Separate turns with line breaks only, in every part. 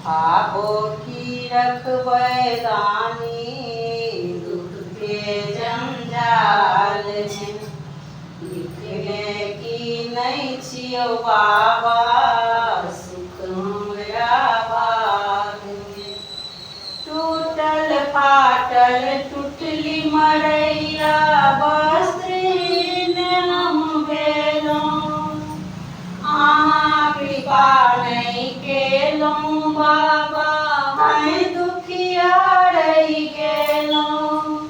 आबो की रखबै दानी दुख के जंजाल में। लिखने की नहीं छियो बाबा सुख हमरा भाग में। टूटल फाटल टूटली मरैया वस्त्र हम भेलहुँ। अहाँ कृपा नहीं केलहुँ बाबा मैं दुखिया रहि गेलहुँ।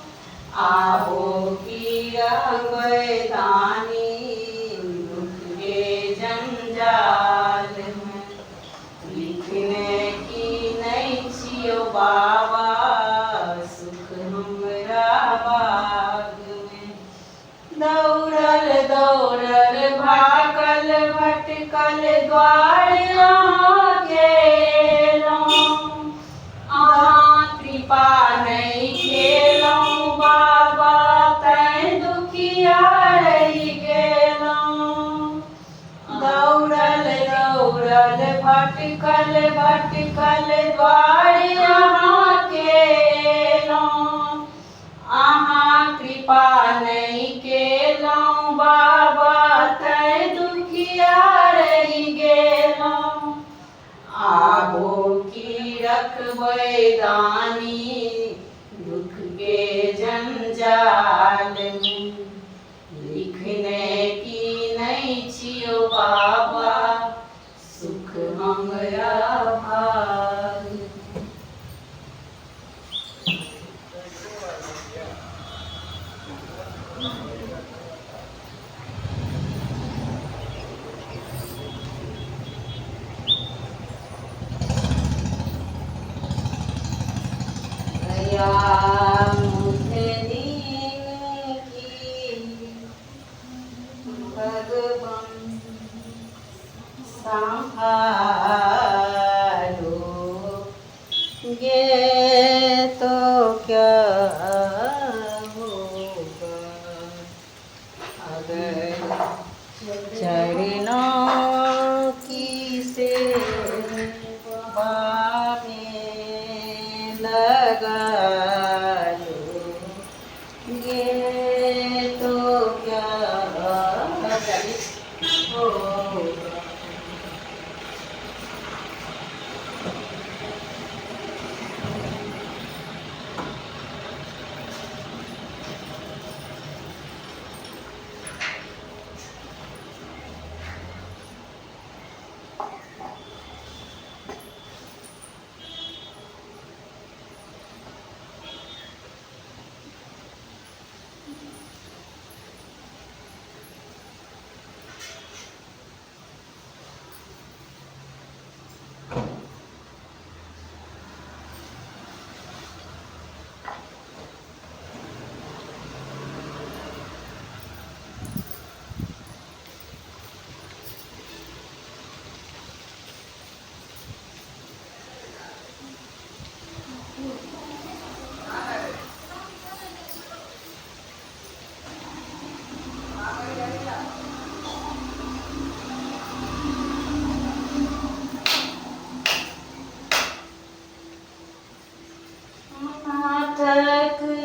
आबो की रखबै दानी दुख के जंजाल में। लिखने की नहीं छियो बाबा सुख हमरा भाग में। दौड़ल दौड़ल भागल भटकल द्वार अहाँ गेलहुँ। अहाँ कृपा नहीं केलहुँ बाबा तैं दुखिया रहि गेलहुँ। दौड़ल दौड़ल भटकल भटकल द्वार अहाँ गेलहुँ। अहाँ कृपा नहीं केलहुँ बाबा तैं दुखिया रहि गेलहुँ। आबो की रखबै दानी दुख के जंजाल में। लिखने की नहीं छियो बाबा सुख हमरा भाग में। दया मुझे दीन की भगवान संभालोगे तो क्या होगा। अगर चरणों की सेवा में लगा लोगे तो क्या होगा।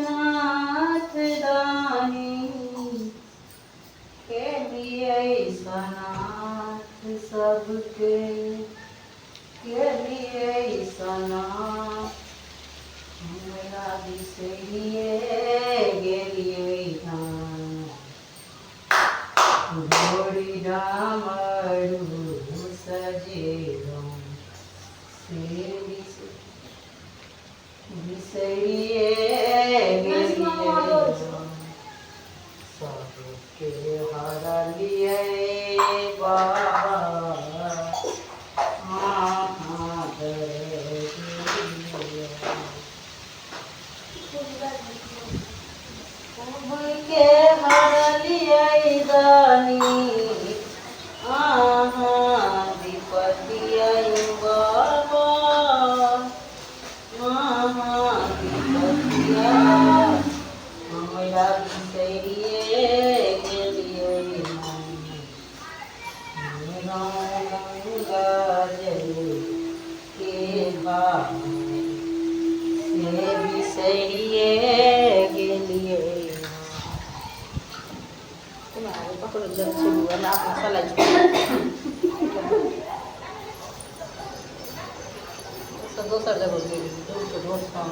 नाथ दानी के लिए सनाथ सबके लिए सनाथ हमरा बिसरिए गेलिए घोड़ी डामरू सजेलहुँ से बिसरिए गेलिए सबके हरलिए बाबा सबके हरलिए दानी विपत्ति बाबा विपत्ति से बिसरिए गेलिए तुम्हारे पकड़ो जब शुरू वाला आप मसाला दोसर जगह गेली दोसर